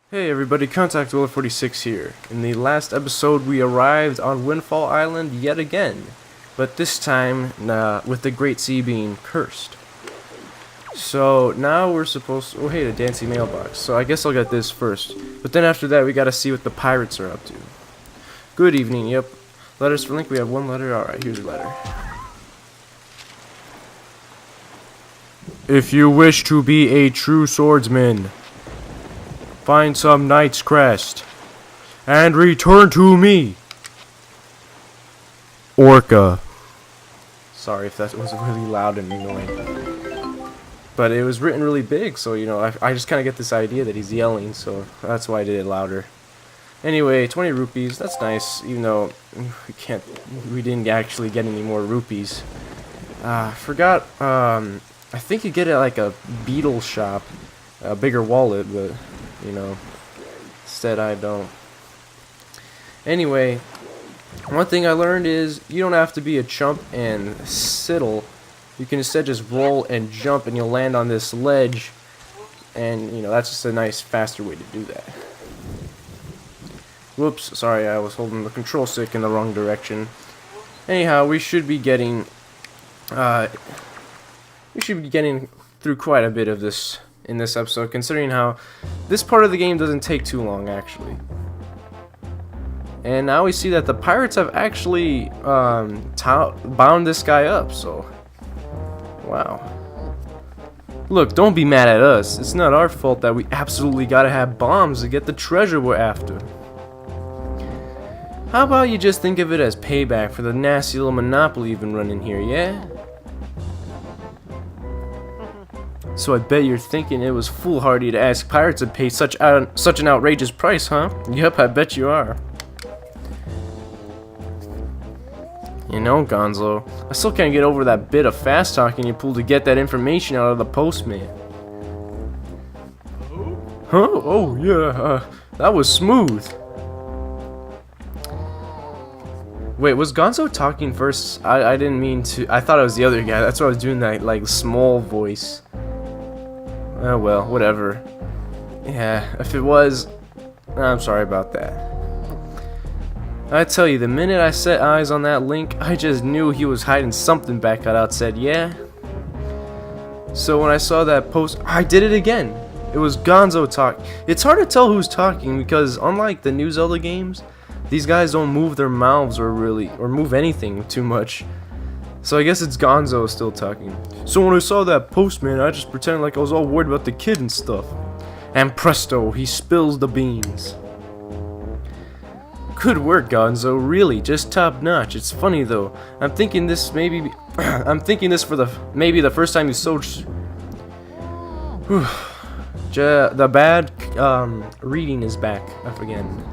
Hey everybody, Contact Willa 46 here. In the last episode we arrived on Windfall Island yet again, but this time with the Great Sea being cursed. So now we're supposed to, oh hey, the dancing mailbox, so I guess I'll get this first. But then after that we gotta see what the pirates are up to. Good evening, yep. Letters for Link, we have one letter, alright, here's your letter. If you wish to be a true swordsman, find some knight's crest, and return to me. Orca. Sorry if that was really loud and annoying. But it was written really big, so, you know, I just kind of get this idea that he's yelling, so that's why I did it louder. Anyway, 20 rupees, that's nice, even though we didn't actually get any more rupees. Forgot, I think you get it at like a beetle shop, a bigger wallet, but you know, instead I don't. Anyway, one thing I learned is you don't have to be a chump and sidle. You can instead just roll and jump and you'll land on this ledge, and you know, that's just a nice faster way to do that. Whoops, sorry, I was holding the control stick in the wrong direction. Anyhow, we should be getting through quite a bit of this in this episode, considering how this part of the game doesn't take too long, actually. And now we see that the pirates have actually bound this guy up, so wow. Look, don't be mad at us. It's not our fault that we absolutely gotta have bombs to get the treasure we're after. How about you just think of it as payback for the nasty little monopoly you've been running here, yeah? So I bet you're thinking it was foolhardy to ask pirates to pay such an outrageous price, huh? Yep, I bet you are. You know, Gonzo, I still can't get over that bit of fast talking you pulled to get that information out of the postman. Huh? Oh, yeah, that was smooth. Wait, was Gonzo talking first? I didn't mean to. I thought it was the other guy. That's why I was doing that, like, small voice. Oh well, whatever. Yeah, if it was, I'm sorry about that. I tell you, the minute I set eyes on that Link, I just knew he was hiding something back at Outset, yeah? So when I saw that post, I did it again. It was Gonzo talk. It's hard to tell who's talking because unlike the new Zelda games, these guys don't move their mouths or move anything too much. So I guess it's Gonzo still talking. So when I saw that postman, I just pretended like I was all worried about the kid and stuff. And presto, he spills the beans. Good work, Gonzo. Really, just top notch. It's funny though. I'm thinking this for maybe the first time you sold. The bad reading is back up again.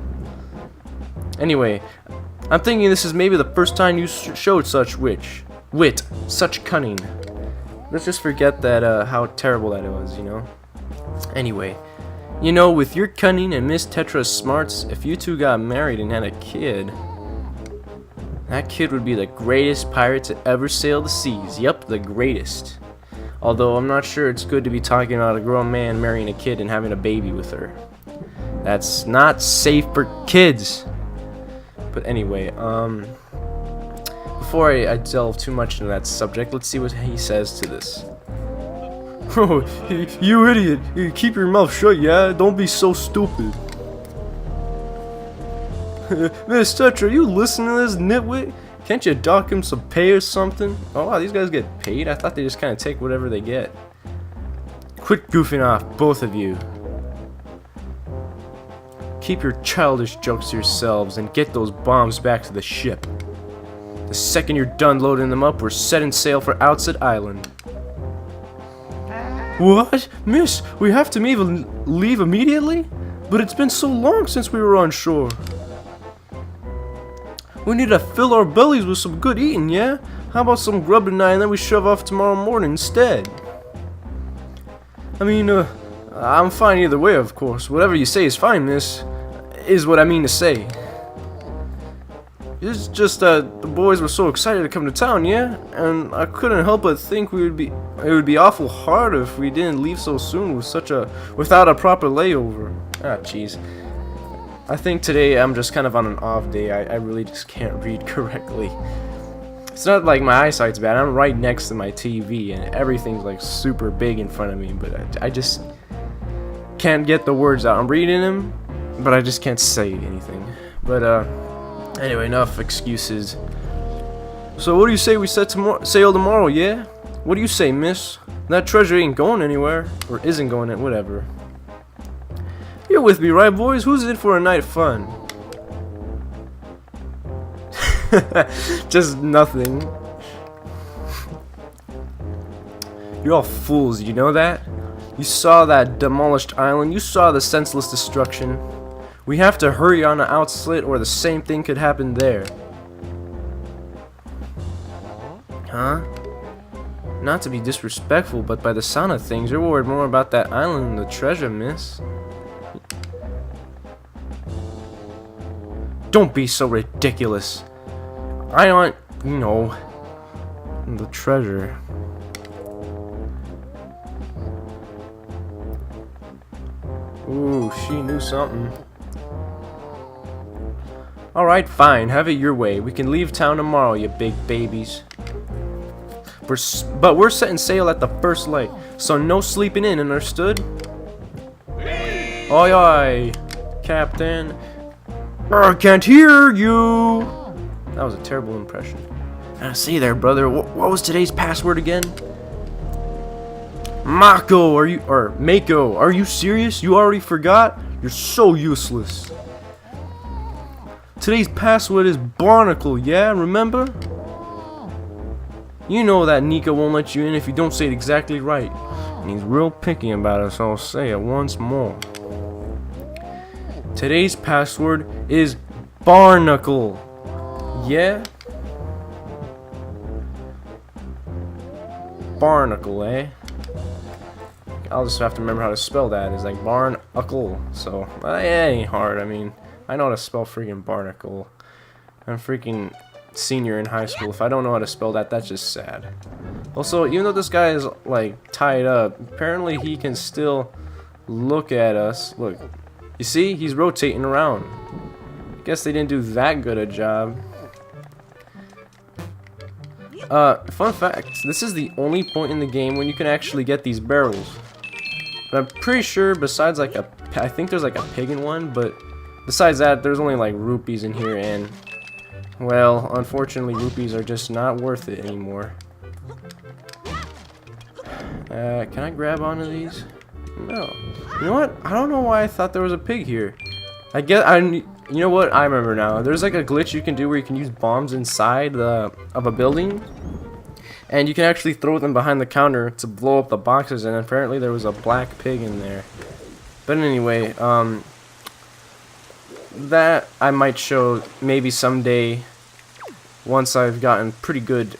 Anyway, I'm thinking this is maybe the first time you showed such wit, such cunning. Let's just forget that how terrible that it was, you know. Anyway, you know, with your cunning and Miss Tetra's smarts, if you two got married and had a kid, that kid would be the greatest pirate to ever sail the seas. Yup, the greatest. Although I'm not sure it's good to be talking about a grown man marrying a kid and having a baby with her. That's not safe for kids. But anyway, before I delve too much into that subject, let's see what he says to this. Oh, you idiot! You keep your mouth shut, yeah? Don't be so stupid. Miss Tetra, you listen to this nitwit? Can't you dock him some pay or something? Oh wow, these guys get paid? I thought they just kind of take whatever they get. Quit goofing off, both of you. Keep your childish jokes to yourselves and get those bombs back to the ship. The second you're done loading them up, we're setting sail for Outset Island. What? Miss, we have to leave immediately? But it's been so long since we were on shore. We need to fill our bellies with some good eating, yeah? How about some grub tonight and then we shove off tomorrow morning instead? I mean, I'm fine either way, of course. Whatever you say is fine, miss. Is what I mean to say. It's just that the boys were so excited to come to town, yeah? And I couldn't help but think it would be awful hard if we didn't leave so soon without a proper layover. Ah, jeez. I think today I'm just kind of on an off day. I really just can't read correctly. It's not like my eyesight's bad. I'm right next to my TV and everything's like super big in front of me, but I just can't get the words out. I'm reading them, but I just can't say anything. But anyway, enough excuses. So what do you say we sail tomorrow, yeah? What do you say, miss? That treasure ain't going anywhere, or isn't going anywhere, whatever. You're with me, right, boys? Who's in for a night of fun? Just nothing. You're all fools, you know that? You saw that demolished island, you saw the senseless destruction. We have to hurry on to Outset or the same thing could happen there. Huh? Not to be disrespectful, but by the sound of things, you're worried more about that island than the treasure, miss. Don't be so ridiculous. I want, you know, the treasure. Ooh, she knew something. Alright, fine. Have it your way. We can leave town tomorrow, you big babies. But we're setting sail at the first light, so no sleeping in, understood? Oi, oi, Captain. I can't hear you. That was a terrible impression. See there, brother. What was today's password again? Mako, Mako, are you serious? You already forgot? You're so useless. Today's password is Barnacle, yeah? Remember? You know that Nico won't let you in if you don't say it exactly right. And he's real picky about it, so I'll say it once more. Today's password is Barnacle. Yeah? Barnacle, eh? I'll just have to remember how to spell that. It's like Barnacle. So, it ain't hard. I mean, I know how to spell freaking Barnacle. I'm freaking senior in high school. If I don't know how to spell that, that's just sad. Also, even though this guy is like tied up, apparently he can still look at us. Look, you see, he's rotating around. Guess they didn't do that good a job. Fun fact, this is the only point in the game when you can actually get these barrels. But I'm pretty sure besides like I think there's like a pig in one, but besides that, there's only like rupees in here, and well, unfortunately, rupees are just not worth it anymore. Can I grab onto these? No. You know what? I don't know why I thought there was a pig here. You know what? I remember now. There's like a glitch you can do where you can use bombs inside of a building, and you can actually throw them behind the counter to blow up the boxes. And apparently there was a black pig in there. But anyway, that I might show maybe someday once I've gotten pretty good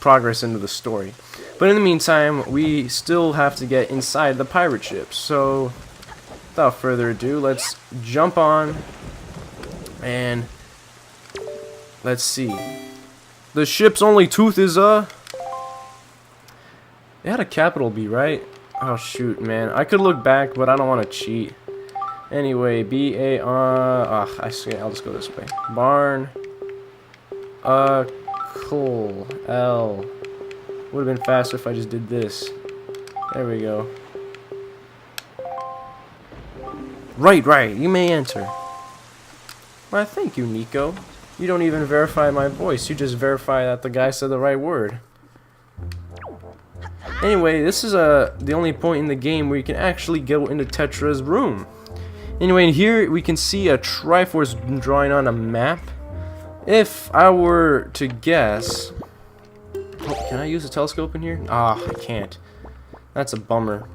progress into the story. But in the meantime, we still have to get inside the pirate ship. So without further ado, let's jump on and let's see. The ship's only tooth is it had a capital B, right? Oh shoot, man. I could look back, but I don't want to cheat. Anyway, B-A-R... I see. I'll just go this way. Barn... Cool. L. Would have been faster if I just did this. There we go. Right. You may enter. Why, thank you, Nico. You don't even verify my voice. You just verify that the guy said the right word. Anyway, this is the only point in the game where you can actually go into Tetra's room. Anyway, here we can see a Triforce drawing on a map. If I were to guess... Oh, can I use a telescope in here? Ah, I can't. That's a bummer.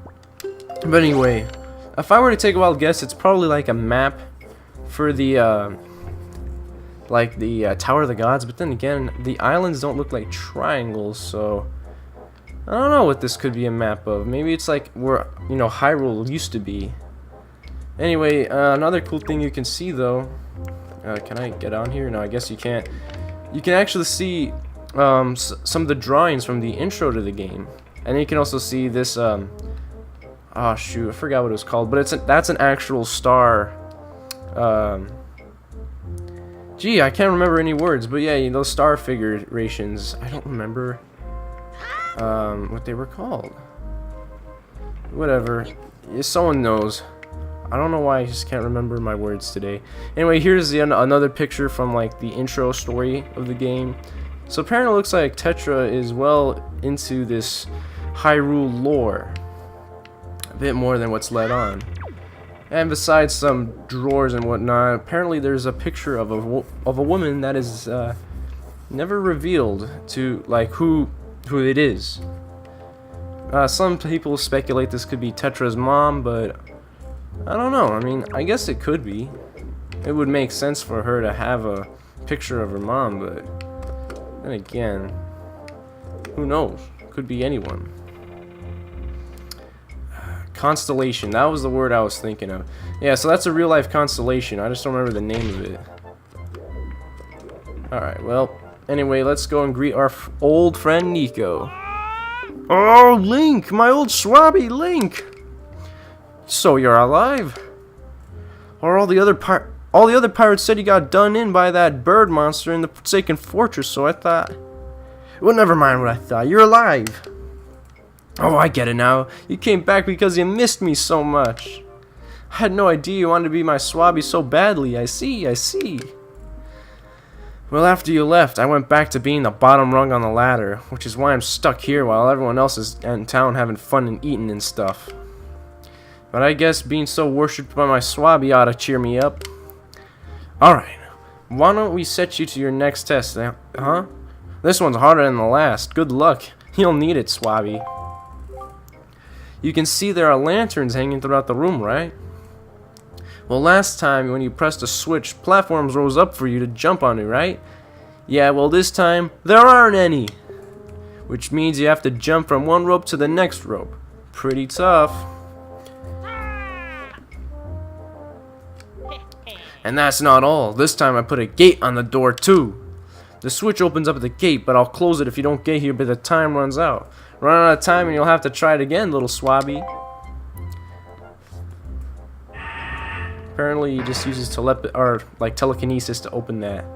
But anyway, if I were to take a wild guess, it's probably like a map for the Tower of the Gods. But then again, the islands don't look like triangles, so I don't know what this could be a map of. Maybe it's like where, you know, Hyrule used to be. Anyway, another cool thing you can see though, can I get on here? No, I guess you can't. You can actually see some of the drawings from the intro to the game, and you can also see this. Oh shoot, I forgot what it was called, but that's an actual star. Gee, I can't remember any words, but yeah, those star figurations. I don't remember what they were called. Whatever. Someone knows. I don't know why I just can't remember my words today. Anyway, here's another picture from like the intro story of the game. So apparently it looks like Tetra is well into this Hyrule lore. A bit more than what's let on. And besides some drawers and whatnot, apparently there's a picture of a woman that is never revealed to like who it is. Some people speculate this could be Tetra's mom, but I don't know. I mean, I guess it could be. It would make sense for her to have a picture of her mom, but then again, who knows? Could be anyone. Constellation. That was the word I was thinking of. Yeah, so that's a real-life constellation. I just don't remember the name of it. Alright, well, anyway, let's go and greet our old friend Nico. Oh, Link! My old swabby Link! So you're alive? Or all the other pirates said you got done in by that bird monster in the Forsaken Fortress, so I thought... Well, never mind what I thought. You're alive! Oh, I get it now. You came back because you missed me so much. I had no idea you wanted to be my swabby so badly. I see, I see. Well, after you left, I went back to being the bottom rung on the ladder, which is why I'm stuck here while everyone else is in town having fun and eating and stuff. But I guess being so worshipped by my swabby ought to cheer me up. Alright, why don't we set you to your next test, huh? This one's harder than the last. Good luck. You'll need it, swabby. You can see there are lanterns hanging throughout the room, right? Well, last time when you pressed a switch, platforms rose up for you to jump onto, right? Yeah, well this time, there aren't any. Which means you have to jump from one rope to the next rope. Pretty tough. And that's not all. This time I put a gate on the door too. The switch opens up at the gate, but I'll close it if you don't get here by the time runs out. Run out of time and you'll have to try it again, little swabby. Apparently he just uses telekinesis to open that.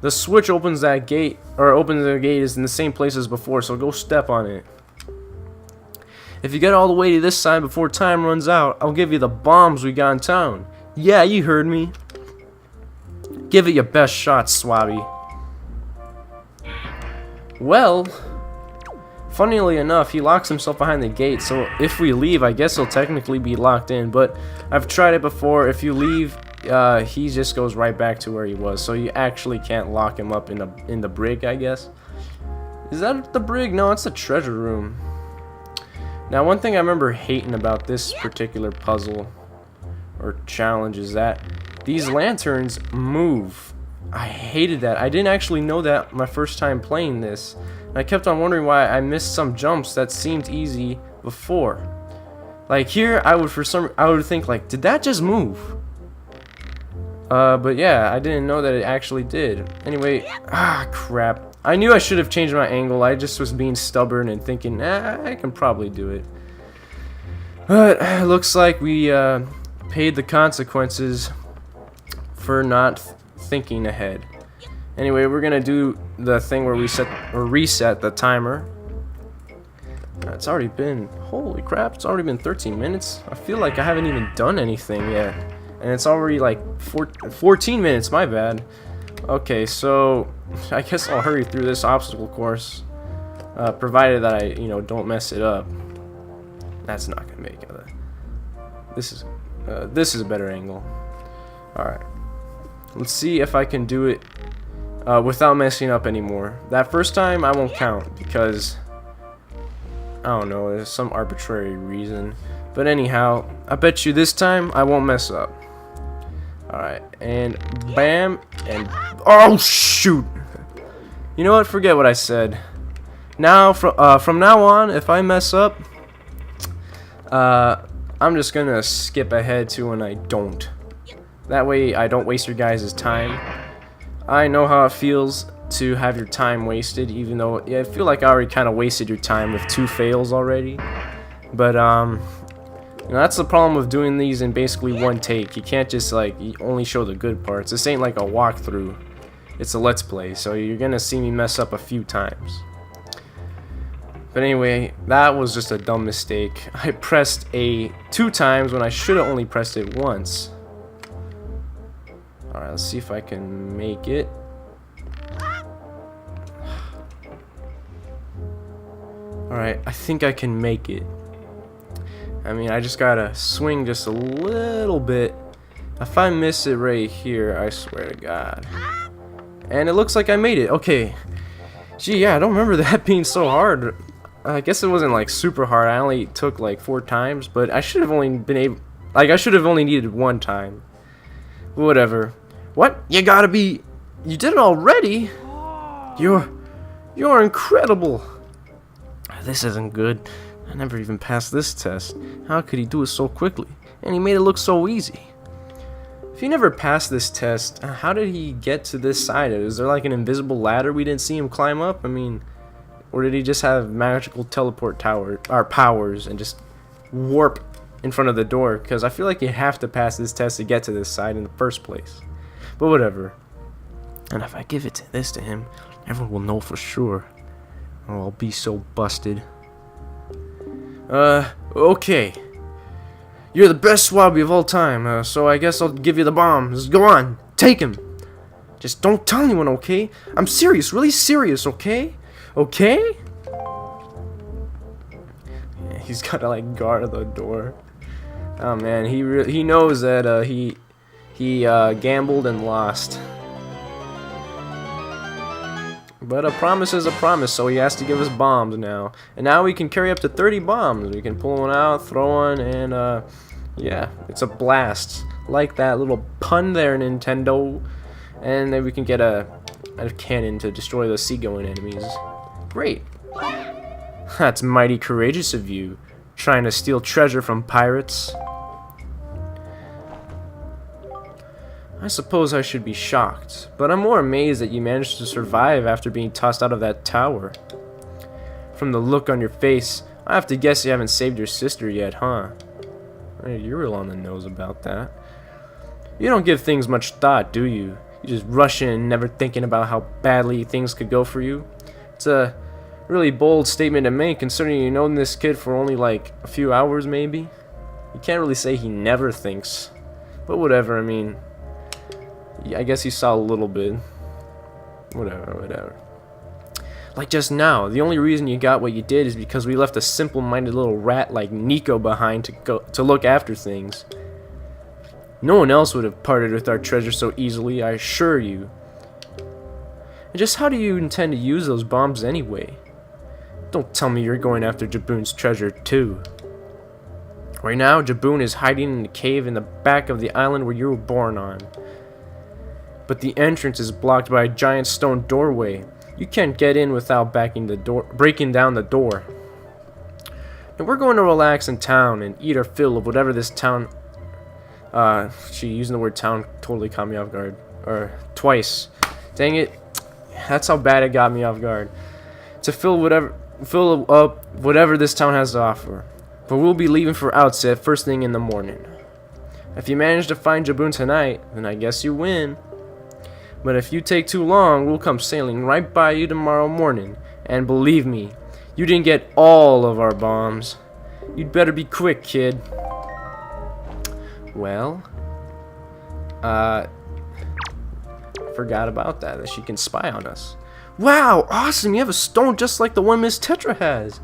The switch opens that gate, or opens the gate, is in the same place as before, so go step on it. If you get all the way to this side before time runs out, I'll give you the bombs we got in town. Yeah, you heard me. Give it your best shot, swabby. Well, funnily enough, he locks himself behind the gate, so if we leave, I guess he'll technically be locked in, but I've tried it before. If you leave, he just goes right back to where he was, so you actually can't lock him up in the brig, I guess. Is that the brig? No, it's the treasure room. Now, one thing I remember hating about this particular puzzle or challenge is that these lanterns move. I hated that. I didn't actually know that my first time playing this. I kept on wondering why I missed some jumps that seemed easy before. Like here, I would think like, did that just move? But yeah, I didn't know that it actually did. Anyway, crap. I knew I should have changed my angle. I just was being stubborn and thinking, I can probably do it. But it looks like we paid the consequences for not thinking ahead. Anyway, we're gonna do the thing where we reset the timer. It's already been, holy crap, it's already been 13 minutes. I feel like I haven't even done anything yet. And it's already like 14 minutes, my bad. Okay, so I guess I'll hurry through this obstacle course. Provided that I, don't mess it up. That's not gonna make it. This is a better angle. Alright. Let's see if I can do it without messing up anymore. That first time I won't count because I don't know, there's some arbitrary reason. But anyhow, I bet you this time I won't mess up. Alright, and bam, and oh shoot! You know what? Forget what I said. Now, from now on, if I mess up, I'm just gonna skip ahead to when I don't. That way I don't waste your guys' time. I know how it feels to have your time wasted, even though I feel like I already kind of wasted your time with 2 fails already. But you know, that's the problem with doing these in basically one take. You can't just like only show the good parts. This ain't like a walkthrough. It's a let's play, so you're gonna see me mess up a few times. But anyway, that was just a dumb mistake. I pressed A 2 times when I should have only pressed it once. Alright, let's see if I can make it. Alright, I think I can make it. I mean, I just gotta swing just a little bit. If I miss it right here, I swear to God. And it looks like I made it. Okay. Gee, yeah, I don't remember that being so hard. I guess it wasn't like super hard. I only took like 4 times, but I should have only been able, like I should have only needed 1 time. Whatever. What? You did it already? You're incredible. This isn't good. I never even passed this test. How could he do it so quickly? And he made it look so easy. If he never passed this test, how did he get to this side? Is there like an invisible ladder we didn't see him climb up? I mean, or did he just have magical teleport powers and just warp in front of the door? Because I feel like you have to pass this test to get to this side in the first place. But whatever. And if I give this to him, everyone will know for sure. Oh, I'll be so busted. Okay. You're the best Swabby of all time, so I guess I'll give you the bombs. Go on, take him. Just don't tell anyone, okay? I'm serious, really serious, okay? Okay? Yeah, he's gotta like guard the door. Oh man, he knows that he gambled and lost. But a promise is a promise, so he has to give us bombs now. And now we can carry up to 30 bombs. We can pull one out, throw one, and yeah, it's a blast. Like that little pun there, Nintendo. And then we can get a cannon to destroy those seagoing enemies. Great. That's mighty courageous of you, trying to steal treasure from pirates. I suppose I should be shocked, but I'm more amazed that you managed to survive after being tossed out of that tower. From the look on your face, I have to guess you haven't saved your sister yet, huh? Hey, you're real on the nose about that. You don't give things much thought, do you? You just rush in, never thinking about how badly things could go for you. It's a really bold statement to make, considering you've known this kid for only like a few hours, maybe. You can't really say he never thinks, but whatever. I mean, I guess he saw a little bit. Whatever. Like just now, the only reason you got what you did is because we left a simple-minded little rat like Nico behind to look after things. No one else would have parted with our treasure so easily, I assure you. And just how do you intend to use those bombs anyway? Don't tell me you're going after Jaboon's treasure too. Right now, Jaboon is hiding in a cave in the back of the island where you were born on. But the entrance is blocked by a giant stone doorway. You can't get in without breaking down the door. And we're going to relax in town and eat our fill of whatever this town... using the word town totally caught me off guard. Or twice. Dang it. That's how bad it got me off guard. To fill up whatever this town has to offer. But we'll be leaving for Outset first thing in the morning. If you manage to find Jaboon tonight, then I guess you win. But if you take too long, we'll come sailing right by you tomorrow morning. And believe me, you didn't get all of our bombs. You'd better be quick, kid. Well, forgot about that she can spy on us. Wow, awesome, you have a stone just like the one Miss Tetra has.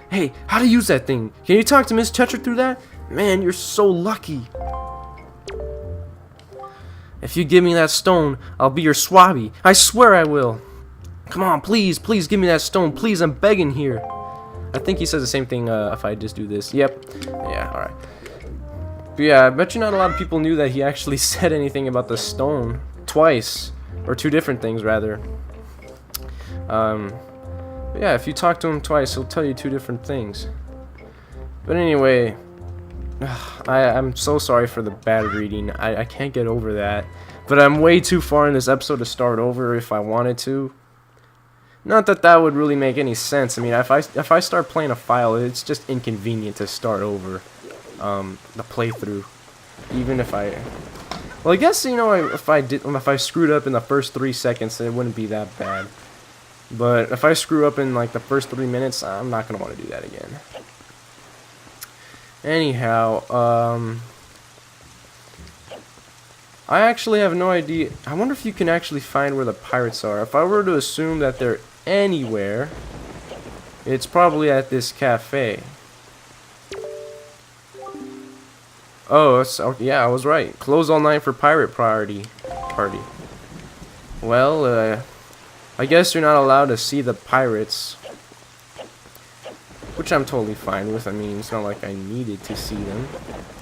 Hey, how to use that thing? Can you talk to Miss Tetra through that? Man, you're so lucky. If you give me that stone, I'll be your Swabby. I swear I will. Come on, please give me that stone. Please, I'm begging here. I think he says the same thing if I just do this. Yep. Yeah, alright. But yeah, I bet you not a lot of people knew that he actually said anything about the stone. Twice. Or 2 different things, rather. Yeah, if you talk to him twice, he'll tell you 2 different things. But anyway... I'm so sorry for the bad reading. I can't get over that. But I'm way too far in this episode to start over if I wanted to. Not that that would really make any sense. I mean, if I start playing a file, it's just inconvenient to start over the playthrough. Even if I, well, I guess, you know, if I screwed up in the first 3 seconds, it wouldn't be that bad. But if I screw up in like the first 3 minutes, I'm not gonna want to do that again. Anyhow, I actually have no idea. I wonder if you can actually find where the pirates are. If I were to assume that they're anywhere, it's probably at this cafe. Oh, yeah, I was right. Close all night for pirate party. Well, I guess you're not allowed to see the pirates, which I'm totally fine with. I mean, it's not like I needed to see them.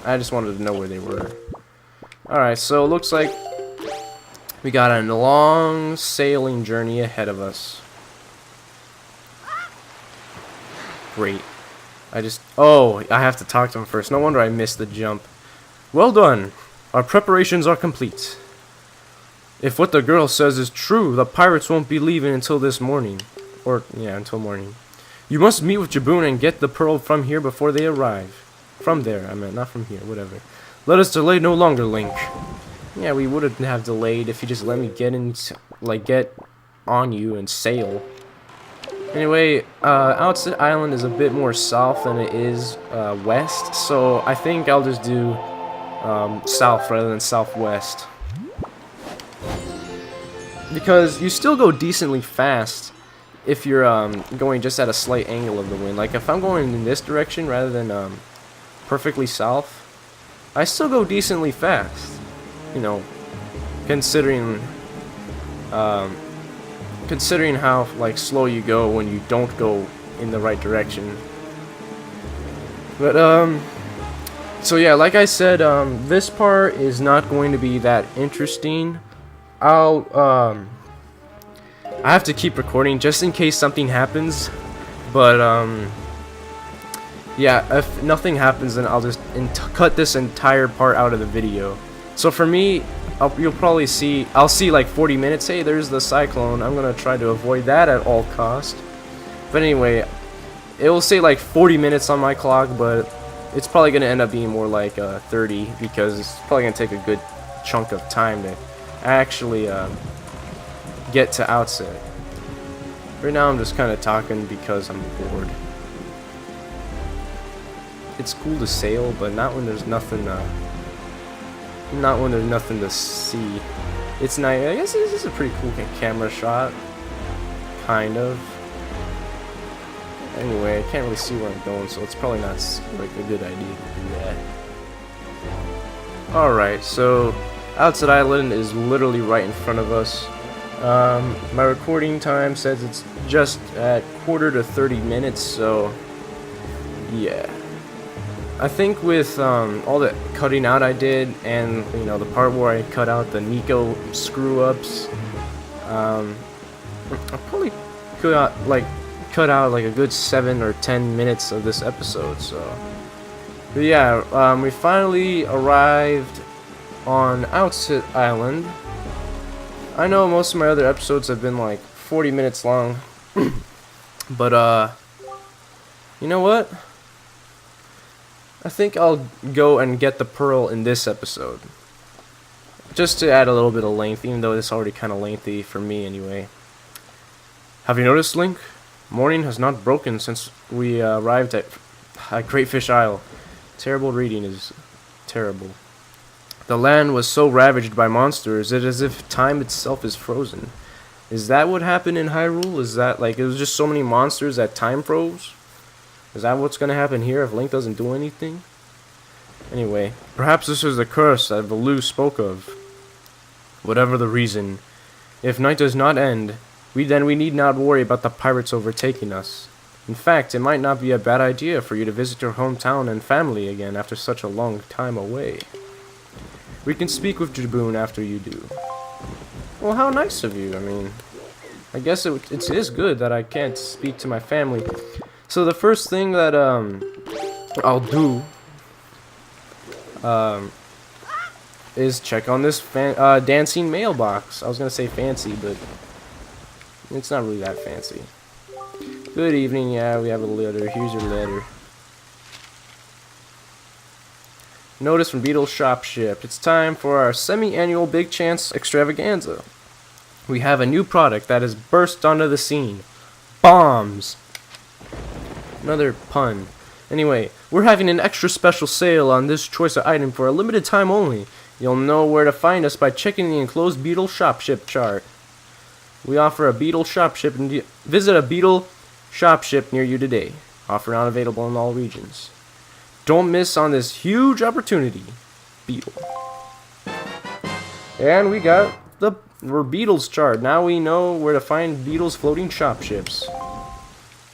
I just wanted to know where they were. Alright, so it looks like we got a long sailing journey ahead of us. Great. Oh, I have to talk to him first. No wonder I missed the jump. Well done. Our preparations are complete. If what the girl says is true, the pirates won't be leaving until this morning. Or, yeah, until morning. You must meet with Jaboon and get the pearl from here before they arrive. From there, I meant, not from here, whatever. Let us delay no longer, Link. Yeah, we wouldn't have delayed if you just let me get on you and sail. Anyway, Outset Island is a bit more south than it is west, so I think I'll just do south rather than southwest. Because you still go decently fast if you're going just at a slight angle of the wind. Like if I'm going in this direction rather than perfectly south, I still go decently fast. You know, considering how like slow you go when you don't go in the right direction. But so yeah, like I said, this part is not going to be that interesting. I have to keep recording just in case something happens, but yeah, if nothing happens, then I'll just cut this entire part out of the video. So for me, you'll probably see, I'll see like 40 minutes. Hey, there's the cyclone. I'm gonna try to avoid that at all cost. But anyway, it will say like 40 minutes on my clock, but it's probably gonna end up being more like 30, because it's probably gonna take a good chunk of time to actually get to Outset. Right now I'm just kind of talking because I'm bored. It's cool to sail, but not when there's nothing to see. It's nice. I guess this is a pretty cool camera shot, kind of. Anyway, I can't really see where I'm going, so it's probably not like a good idea to do that. Alright, so Outset Island is literally right in front of us. My recording time says it's just at quarter to 30 minutes, so yeah. I think with all the cutting out I did, and you know the part where I cut out the Nico screw ups, I probably cut out like a good 7 or 10 minutes of this episode. So, but yeah, we finally arrived on Outset Island. I know most of my other episodes have been like 40 minutes long, but you know what? I think I'll go and get the pearl in this episode, just to add a little bit of length, even though it's already kind of lengthy for me anyway. Have you noticed, Link? Morning has not broken since we arrived at Great Fish Isle. Terrible reading is terrible. The land was so ravaged by monsters, it is as if time itself is frozen. Is that what happened in Hyrule? Is that like it was just so many monsters that time froze? Is that what's gonna happen here if Link doesn't do anything? Anyway, perhaps this is the curse that Valoo spoke of. Whatever the reason, if night does not end, we need not worry about the pirates overtaking us. In fact, it might not be a bad idea for you to visit your hometown and family again after such a long time away. We can speak with Jaboon after you do. Well, how nice of you. I mean, I guess it is good that I can't speak to my family. So the first thing that I'll do is check on this dancing mailbox. I was gonna say fancy, but It's not really that fancy. Good evening, yeah, we have a letter. Here's your letter. Notice from Beetle's shop ship. It's time for our semi-annual Big Chance extravaganza. We have a new product that has burst onto the scene. Bombs! Another pun. Anyway, we're having an extra special sale on this choice item for a limited time only. You'll know where to find us by checking the enclosed Beetle shop ship chart. We offer a Beetle shop ship and visit a Beetle shop ship near you today. Offer not available in all regions. Don't miss on this huge opportunity. Beetle. And we got the Beetle's chart. Now we know where to find Beetle's floating shop ships.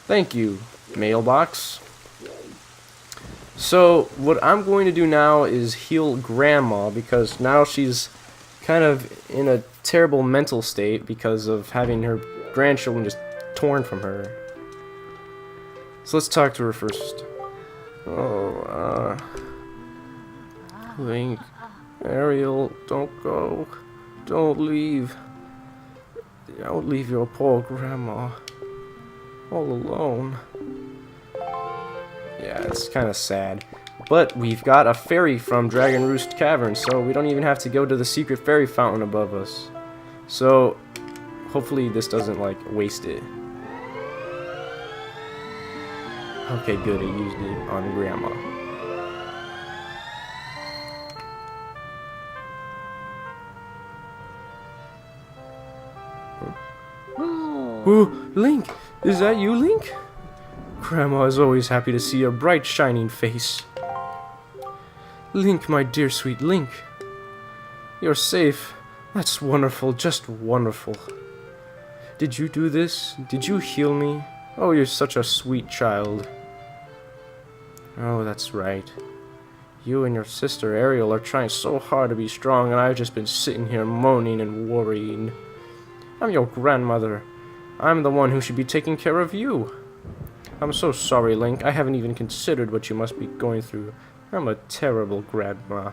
Thank you, mailbox. So what I'm going to do now is heal Grandma, because now she's kind of in a terrible mental state because of having her grandchildren just torn from her. So let's talk to her first. Oh, Link, Ariel, don't go. Don't leave. Don't leave your poor grandma all alone. Yeah, it's kind of sad. But we've got a fairy from Dragon Roost Cavern, so we don't even have to go to the secret fairy fountain above us. So, hopefully this doesn't, like, waste it. Okay, good, it used it on Grandma. Ooh, Link! Is that you, Link? Grandma is always happy to see your bright, shining face. Link, my dear sweet Link. You're safe. That's wonderful, just wonderful. Did you do this? Did you heal me? Oh, you're such a sweet child. Oh, that's right. You and your sister Ariel are trying so hard to be strong, and I've just been sitting here moaning and worrying. I'm your grandmother. I'm the one who should be taking care of you. I'm so sorry, Link. I haven't even considered what you must be going through. I'm a terrible grandma.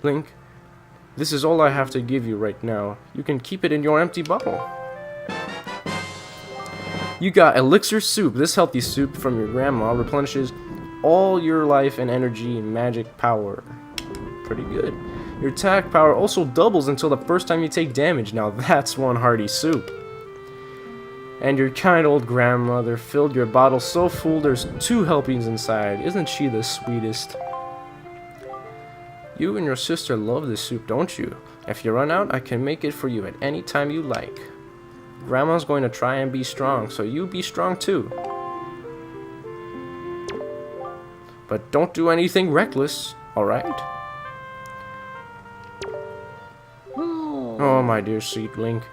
Link, this is all I have to give you right now. You can keep it in your empty bottle. You got elixir soup. This healthy soup from your grandma replenishes all your life and energy and magic power. Pretty good. Your attack power also doubles until the first time you take damage. Now that's one hearty soup. And your kind old grandmother filled your bottle so full there's 2 helpings inside. Isn't she the sweetest? You and your sister love this soup, don't you? If you run out, I can make it for you at any time you like. Grandma's going to try and be strong, so you be strong too. But don't do anything reckless, alright? Oh, my dear sweet Link.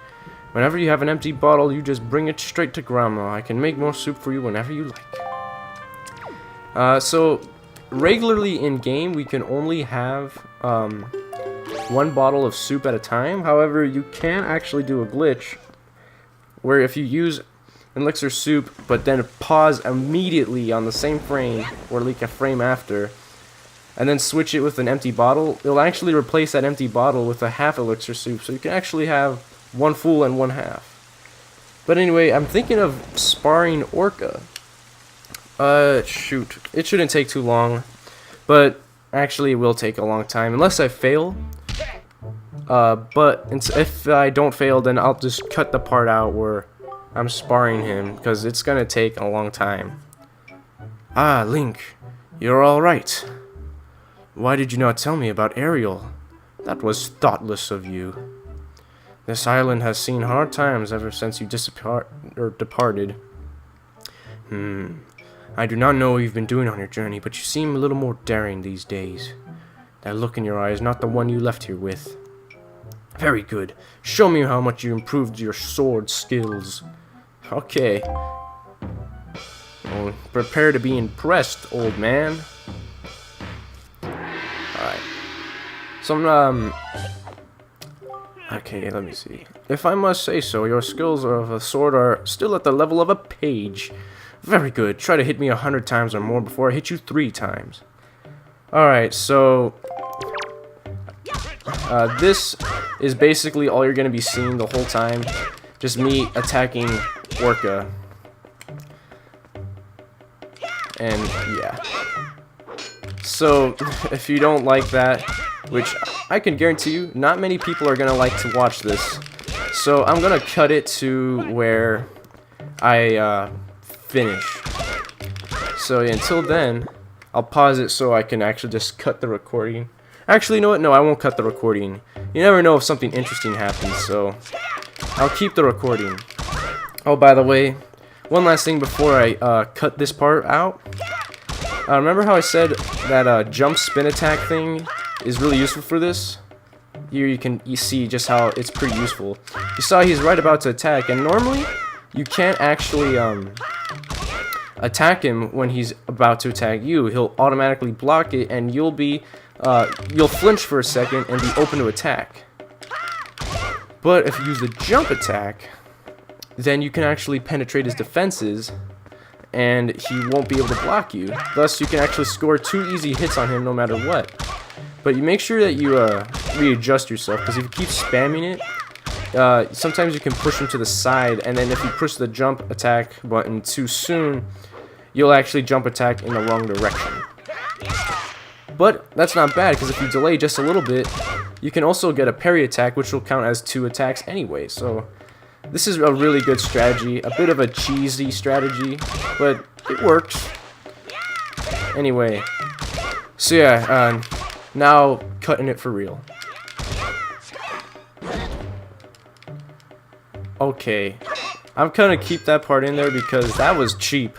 Whenever you have an empty bottle, you just bring it straight to Grandma. I can make more soup for you whenever you like. So, regularly in game, we can only have 1 bottle of soup at a time. However, you can actually do a glitch where if you use elixir soup, but then pause immediately on the same frame, or like a frame after, and then switch it with an empty bottle, it'll actually replace that empty bottle with a half elixir soup. So you can actually have 1 full and 1 half. But anyway, I'm thinking of sparring Orca. Shoot. It shouldn't take too long. But actually it will take a long time. Unless I fail. But if I don't fail, then I'll just cut the part out where I'm sparring him. Because it's gonna take a long time. Ah, Link. You're alright. Why did you not tell me about Ariel? That was thoughtless of you. This island has seen hard times ever since you departed. I do not know what you've been doing on your journey, but you seem a little more daring these days. That look in your eye is not the one you left here with. Very good. Show me how much you improved your sword skills. Okay. Well, prepare to be impressed, old man. Alright. Some, okay, let me see. If I must say so, your skills of a sword are still at the level of a page. Very good. Try to hit me 100 times or more before I hit you 3 times. Alright, so this is basically all you're going to be seeing the whole time. just me attacking Orca. And yeah. So if you don't like that, which I can guarantee you, not many people are gonna like to watch this. So I'm gonna cut it to where I finish. So yeah, until then, I'll pause it so I can actually just cut the recording. Actually, you know what? No, I won't cut the recording. You never know if something interesting happens, so I'll keep the recording. Oh, by the way, one last thing before I cut this part out. Remember how I said that jump spin attack thing is really useful for this? Here you see just how it's pretty useful. You saw he's right about to attack, and normally you can't actually attack him when he's about to attack you. He'll automatically block it, and you'll flinch for a second and be open to attack. But if you use the jump attack, then you can actually penetrate his defenses, and he won't be able to block you. Thus, you can actually score 2 easy hits on him no matter what. But you make sure that you readjust yourself, because if you keep spamming it, sometimes you can push him to the side, and then if you push the jump attack button too soon, you'll actually jump attack in the wrong direction. But that's not bad, because if you delay just a little bit, you can also get a parry attack, which will count as 2 attacks anyway. So this is a really good strategy, a bit of a cheesy strategy, but it works. Anyway, so yeah, now cutting it for real. Okay, I'm gonna keep that part in there because that was cheap.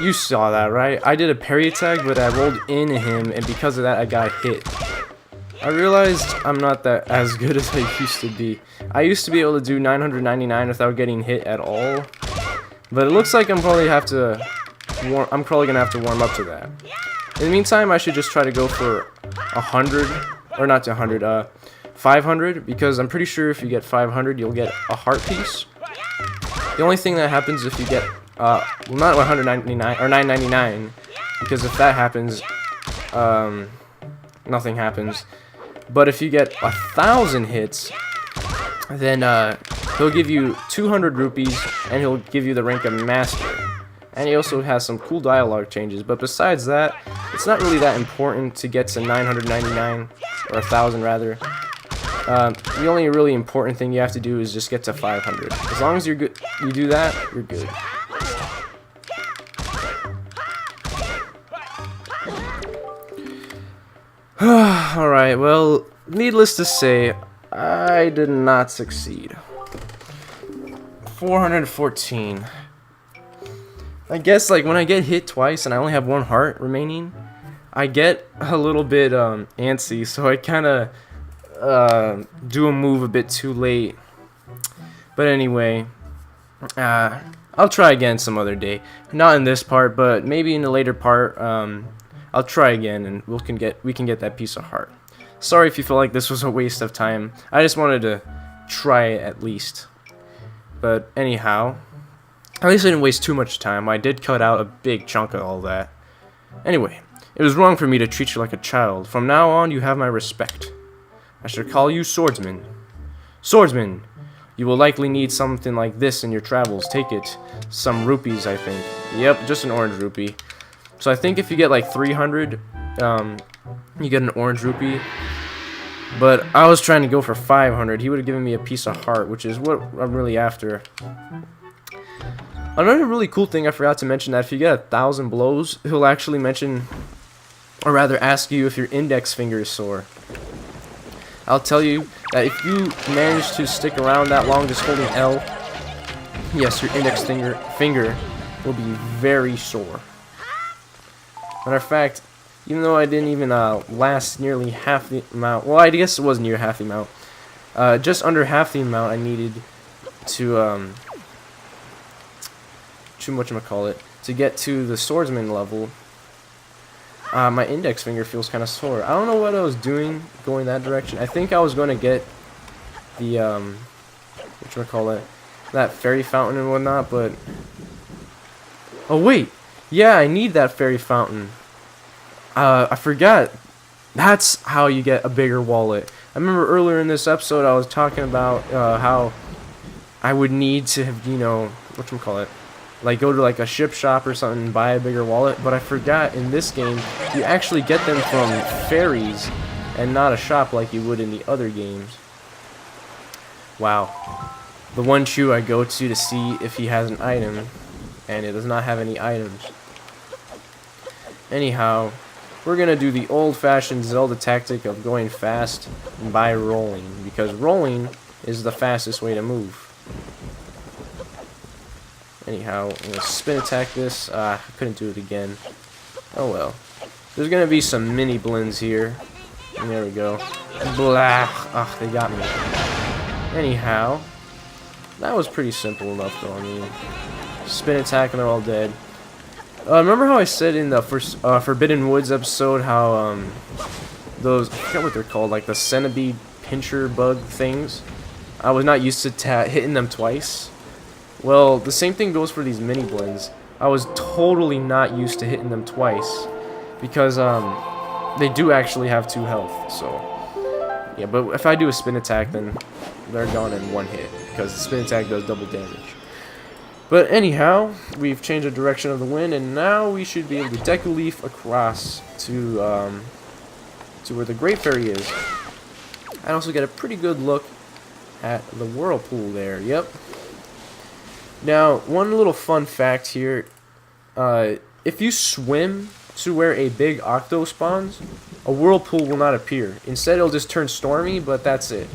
You saw that, right? I did a parry attack, but I rolled into him, and because of that, I got hit. I realized I'm not that as good as I used to be. I used to be able to do 999 without getting hit at all, but it looks like I'm probably gonna have to warm up to that. In the meantime, I should just try to go for 100, or not to 100, 500, because I'm pretty sure if you get 500, you'll get a heart piece. The only thing that happens if you get, well, not 199 or 999, because if that happens, nothing happens. But if you get 1,000 hits, then he'll give you 200 rupees, and he'll give you the rank of master. And he also has some cool dialogue changes. But besides that, it's not really that important to get to 999 or 1,000 rather. The only really important thing you have to do is just get to 500. As long as you're good, you do that, you're good. Alright, well, needless to say, I did not succeed. 414. I guess, like, when I get hit twice and I only have 1 heart remaining, I get a little bit antsy, so I kind of do a move a bit too late. But anyway, I'll try again some other day. Not in this part, but maybe in a later part. I'll try again, and we can get that piece of heart. Sorry if you feel like this was a waste of time. I just wanted to try it at least. But anyhow, at least I didn't waste too much time. I did cut out a big chunk of all that. Anyway, it was wrong for me to treat you like a child. From now on, you have my respect. I shall call you Swordsman. Swordsman! You will likely need something like this in your travels. Take it. Some rupees, I think. Yep, just an orange rupee. So I think if you get like 300, you get an orange rupee. But I was trying to go for 500. He would have given me a piece of heart, which is what I'm really after. Another really cool thing I forgot to mention, that if you get 1,000 blows, he'll actually mention, or rather ask you if your index finger is sore. I'll tell you that if you manage to stick around that long just holding L, yes, your index finger will be very sore. Matter of fact, even though I didn't even last nearly half the amount, well, I guess it was near half the amount, just under half the amount I needed to to get to the swordsman level, my index finger feels kind of sore. I don't know what I was doing going that direction. I think I was going to get the, that fairy fountain and whatnot, but, oh wait, yeah, I need that fairy fountain. I forgot. That's how you get a bigger wallet. I remember earlier in this episode I was talking about how I would need to have, you know, whatchamacallit, like go to like a ship shop or something and buy a bigger wallet, but I forgot in this game you actually get them from fairies and not a shop like you would in the other games. Wow. The one Chew I go to see if he has an item, and it does not have any items. Anyhow, we're gonna do the old-fashioned Zelda tactic of going fast by rolling, because rolling is the fastest way to move. Anyhow, I'm gonna spin attack this. I couldn't do it again. Oh well. There's gonna be some mini blends here. And there we go. Blah. Ugh, they got me. Anyhow, that was pretty simple enough though. I mean, spin attack and they're all dead. Remember how I said in the first Forbidden Woods episode how those, I forget what they're called, like the centipede pincher bug things, I was not used to hitting them twice? Well, the same thing goes for these mini blends. I was totally not used to hitting them twice because they do actually have 2 health. So yeah, but if I do a spin attack, then they're gone in 1 hit because the spin attack does double damage. But anyhow, we've changed the direction of the wind, and now we should be able to Deku Leaf across to where the Great Fairy is. I also get a pretty good look at the whirlpool there. Yep. Now, one little fun fact here: if you swim to where a big octo spawns, a whirlpool will not appear. Instead, it'll just turn stormy, but that's it.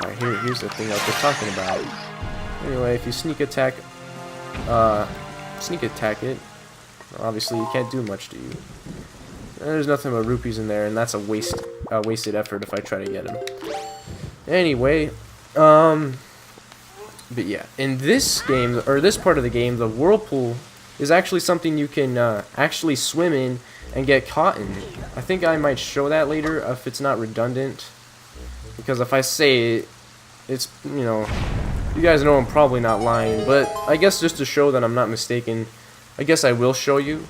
Alright, here's the thing I was talking about. Anyway, if you sneak attack it, obviously you can't do much to you. And there's nothing but rupees in there, and that's a wasted effort if I try to get them. Anyway, but yeah, in this game, or this part of the game, the whirlpool is actually something you can actually swim in and get caught in. I think I might show that later if it's not redundant, because if I say it, it's, you know, you guys know I'm probably not lying, but I guess just to show that I'm not mistaken, I guess I will show you.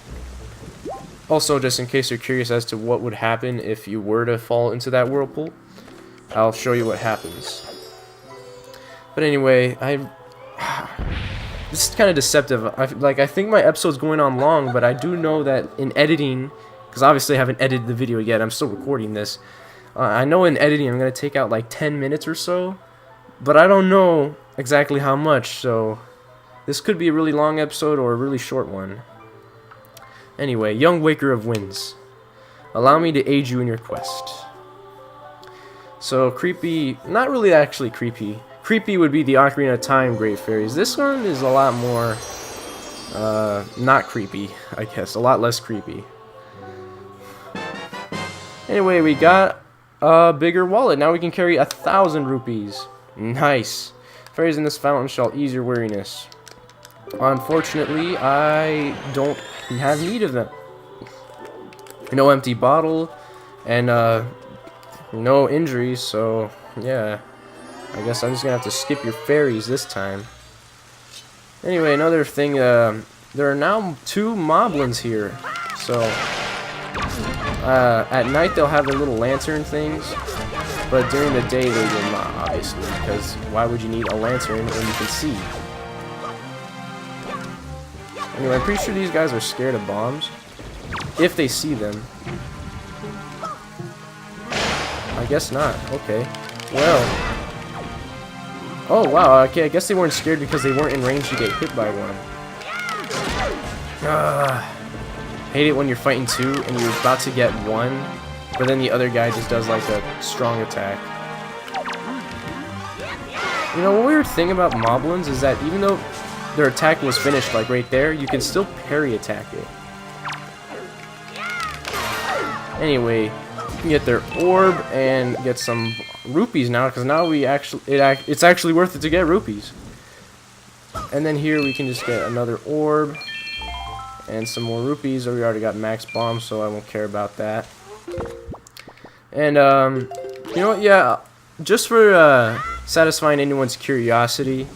Also, just in case you're curious as to what would happen if you were to fall into that whirlpool, I'll show you what happens. But anyway, this is kind of deceptive. I think my episode's going on long, but I do know that in editing, because obviously I haven't edited the video yet, I'm still recording this. I know in editing I'm going to take out like 10 minutes or so, but I don't know exactly how much, so this could be a really long episode or a really short one. Anyway, young waker of winds, allow me to aid you in your quest. So creepy, not really actually creepy. Creepy would be the Ocarina of Time Great Fairies. This one is a lot more not creepy, I guess, a lot less creepy. Anyway, we got a bigger wallet. Now we can carry 1,000 rupees. Nice. Fairies in this fountain shall ease your weariness. Unfortunately, I don't have need of them. No empty bottle, and no injuries, so yeah. I guess I'm just gonna have to skip your fairies this time. Anyway, another thing, there are now 2 moblins here. So, at night they'll have their little lantern things, but during the day they will not, obviously, because why would you need a lantern when you can see? Anyway, I'm pretty sure these guys are scared of bombs, if they see them. I guess not. Okay. Well. Oh, wow. Okay, I guess they weren't scared because they weren't in range to get hit by one. Hate it when you're fighting 2 and you're about to get 1, but then the other guy just does like a strong attack. You know, one weird thing about moblins is that even though their attack was finished like right there, you can still parry attack it. Anyway, you can get their orb and get some rupees now, because now we actually it's actually worth it to get rupees. And then here we can just get another orb and some more rupees. Or we already got max bombs, so I won't care about that. And you know what? Yeah, just for satisfying anyone's curiosity,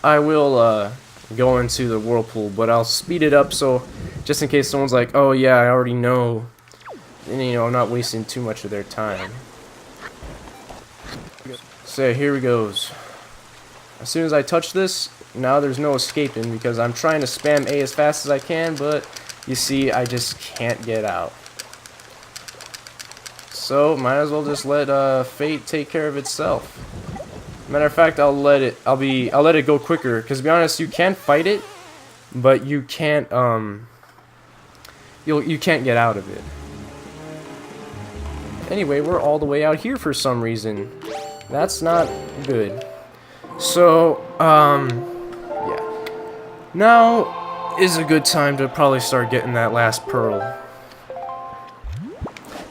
I will go into the whirlpool, but I'll speed it up so just in case someone's like, oh yeah, I already know, and you know, I'm not wasting too much of their time. So here we goes. As soon as I touch this, now there's no escaping because I'm trying to spam A as fast as I can, but you see, I just can't get out. So might as well just let fate take care of itself. Matter of fact, I'll let it go quicker. Because to be honest, you can fight it, but you can't you can't get out of it. Anyway, we're all the way out here for some reason. That's not good. So, yeah. Now is a good time to probably start getting that last pearl.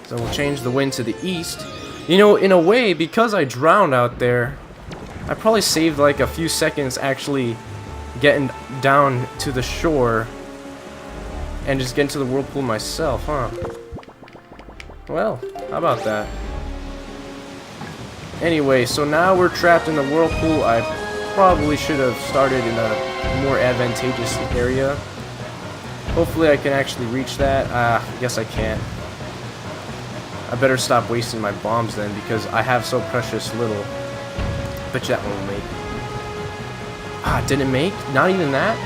So we'll change the wind to the east. You know, in a way, because I drowned out there, I probably saved like a few seconds actually getting down to the shore and just getting to the whirlpool myself, huh? Well, how about that? Anyway, so now we're trapped in the whirlpool. I probably should have started in a more advantageous area. Hopefully I can actually reach that. I guess I can't. I better stop wasting my bombs then, because I have so precious little. Bet you that one will make. Ah, did it make? Not even that?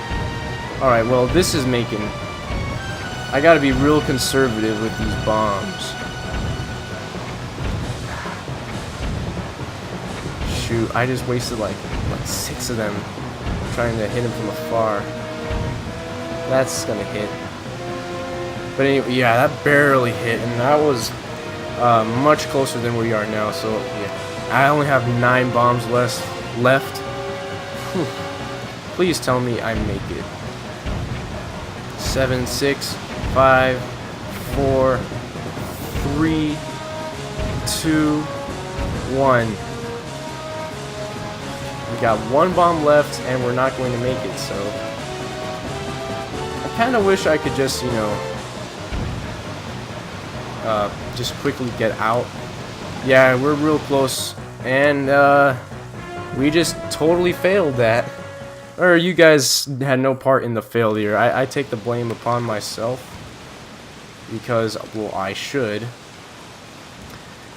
Alright, well, this is making. I gotta be real conservative with these bombs. Shoot, I just wasted like 6 of them trying to hit him from afar. That's gonna hit. But anyway, yeah, that barely hit, and that was much closer than where we are now, so yeah. I only have 9 bombs left. Whew. Please tell me I make it. 7, 6, 5, 4, 3, 2, 1. We got 1 bomb left, and we're not going to make it, so I kind of wish I could just, you know, just quickly get out. Yeah, we're real close, and we just totally failed that. Or you guys had no part in the failure. I take the blame upon myself, because, well, I should.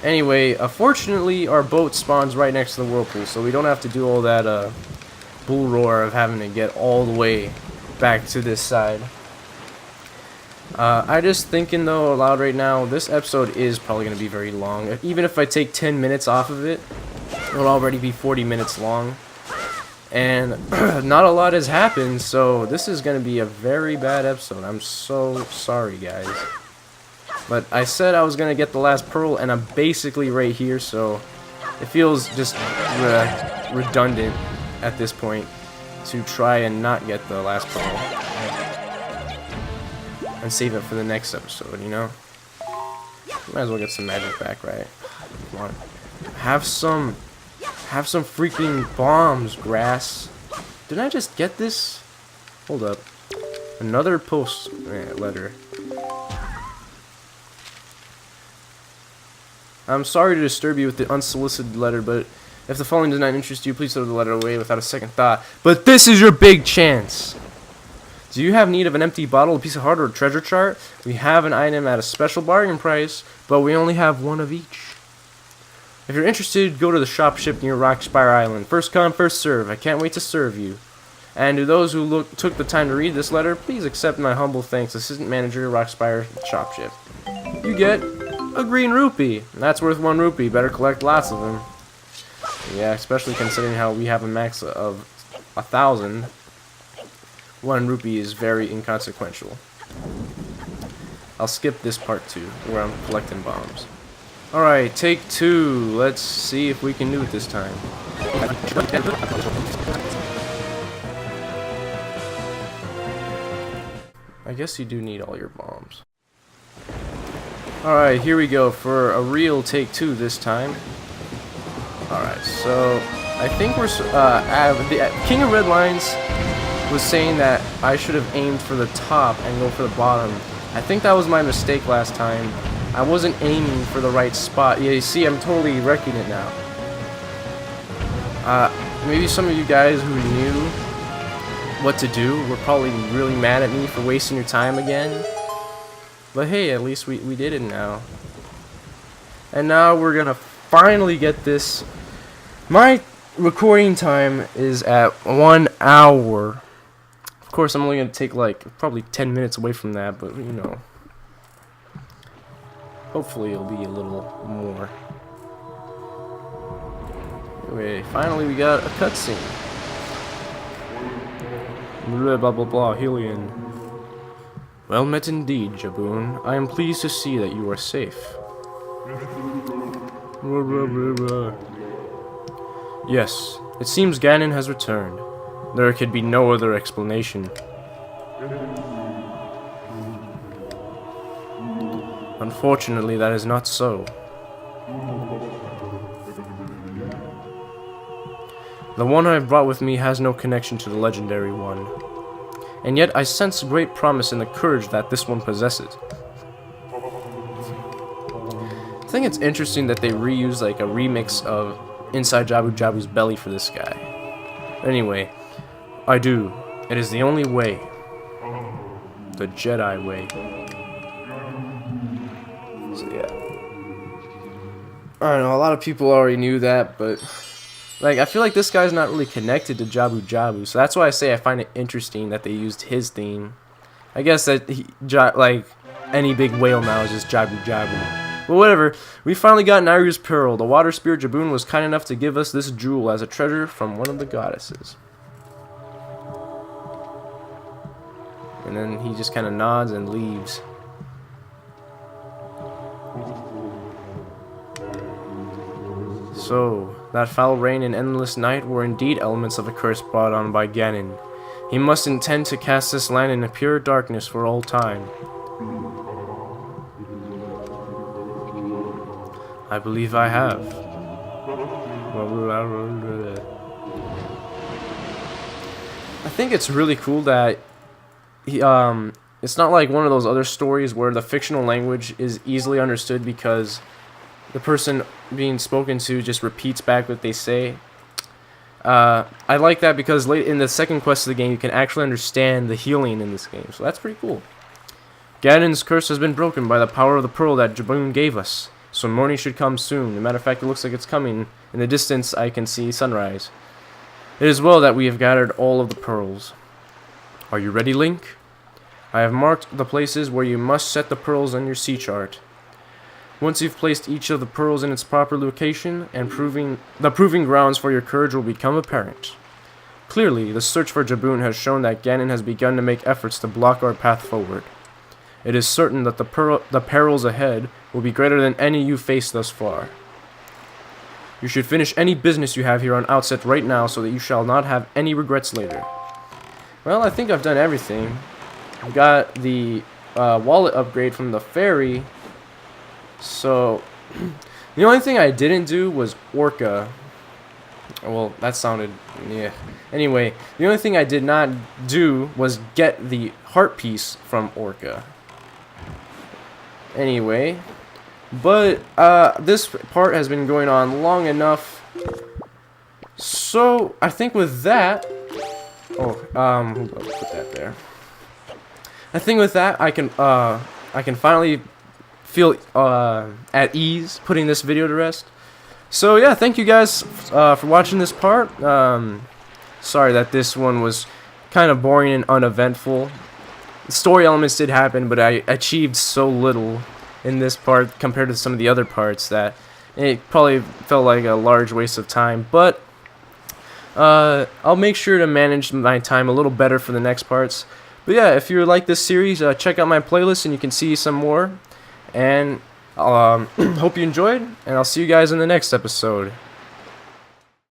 Anyway, fortunately, our boat spawns right next to the whirlpool, so we don't have to do all that bull roar of having to get all the way back to this side. I just thinking though aloud right now, this episode is probably going to be very long. Even if I take 10 minutes off of it, it'll already be 40 minutes long. And not a lot has happened, so this is going to be a very bad episode. I'm so sorry, guys. But I said I was going to get the last pearl, and I'm basically right here, so it feels just redundant at this point to try and not get the last pearl. And save it for the next episode, you know? Might as well get some magic back, right? Come on. Have some freaking bombs, grass. Didn't I just get this? Hold up. Another letter. I'm sorry to disturb you with the unsolicited letter, but if the following does not interest you, please throw the letter away without a second thought. But this is your big chance! Do you have need of an empty bottle, a piece of heart, or a treasure chart? We have an item at a special bargain price, but we only have 1 of each. If you're interested, go to the shop ship near Outset Island. First come, first serve. I can't wait to serve you. And to those who took the time to read this letter, please accept my humble thanks, Assistant Manager, Outset shop ship. You get a green rupee. That's worth 1 rupee. Better collect lots of them. Yeah, especially considering how we have a max of 1,000. 1 rupee is very inconsequential. I'll skip this part too, where I'm collecting bombs. Alright, take 2. Let's see if we can do it this time. I guess you do need all your bombs. Alright, here we go for a real take 2 this time. Alright, so I think we're the King of Red Lines was saying that I should have aimed for the top and go for the bottom. I think that was my mistake last time. I wasn't aiming for the right spot. Yeah, you see, I'm totally wrecking it now. Maybe some of you guys who knew what to do were probably really mad at me for wasting your time again. But hey, at least we did it now. And now we're gonna finally get this My recording time is at 1 hour. Of course, I'm only going to take like probably 10 minutes away from that, but you know, hopefully it'll be a little more. Anyway, finally we got a cutscene. Blah blah blah blah, Helion. Well met indeed, Jaboon. I am pleased to see that you are safe. Yes, it seems Ganon has returned. There could be no other explanation. Unfortunately, that is not so. The one I have brought with me has no connection to the legendary one. And yet I sense great promise in the courage that this one possesses. I think it's interesting that they reuse like a remix of Inside Jabu Jabu's Belly for this guy. Anyway, I do. It is the only way. The Jedi way. So yeah. I don't know, a lot of people already knew that, but like, I feel like this guy's not really connected to Jabu Jabu, so that's why I say I find it interesting that they used his theme. I guess that like any big whale now is just Jabu Jabu. But whatever, we finally got Nayru's Pearl. The water spirit Jaboon was kind enough to give us this jewel as a treasure from one of the goddesses. And then he just kind of nods and leaves. So, that foul rain and endless night were indeed elements of a curse brought on by Ganon. He must intend to cast this land into pure darkness for all time. I believe I have. I think it's really cool that he, it's not like one of those other stories where the fictional language is easily understood because the person being spoken to just repeats back what they say. I like that because late in the second quest of the game, you can actually understand the healing in this game, so that's pretty cool. Ganon's curse has been broken by the power of the pearl that Jaboon gave us, so morning should come soon. As a matter of fact, it looks like it's coming. In the distance, I can see sunrise. It is well that we have gathered all of the pearls. Are you ready, Link? I have marked the places where you must set the pearls on your sea chart. Once you've placed each of the pearls in its proper location, and the proving grounds for your courage will become apparent. Clearly, the search for Jaboon has shown that Ganon has begun to make efforts to block our path forward. It is certain that the perils ahead will be greater than any you faced thus far. You should finish any business you have here on Outset right now so that you shall not have any regrets later. Well, I think I've done everything. I got the wallet upgrade from the ferry. So, the only thing I didn't do was Orca. Well, that sounded, yeah. Anyway, the only thing I did not do was get the heart piece from Orca. Anyway, but this part has been going on long enough. So, I think with that, hold on, put that there. I think with that, I can finally feel at ease putting this video to rest. So yeah, thank you guys for watching this part. Sorry that this one was kind of boring and uneventful. The story elements did happen, but I achieved so little in this part compared to some of the other parts that it probably felt like a large waste of time. But I'll make sure to manage my time a little better for the next parts. But yeah, if you like this series, check out my playlist and you can see some more. And hope you enjoyed, and I'll see you guys in the next episode.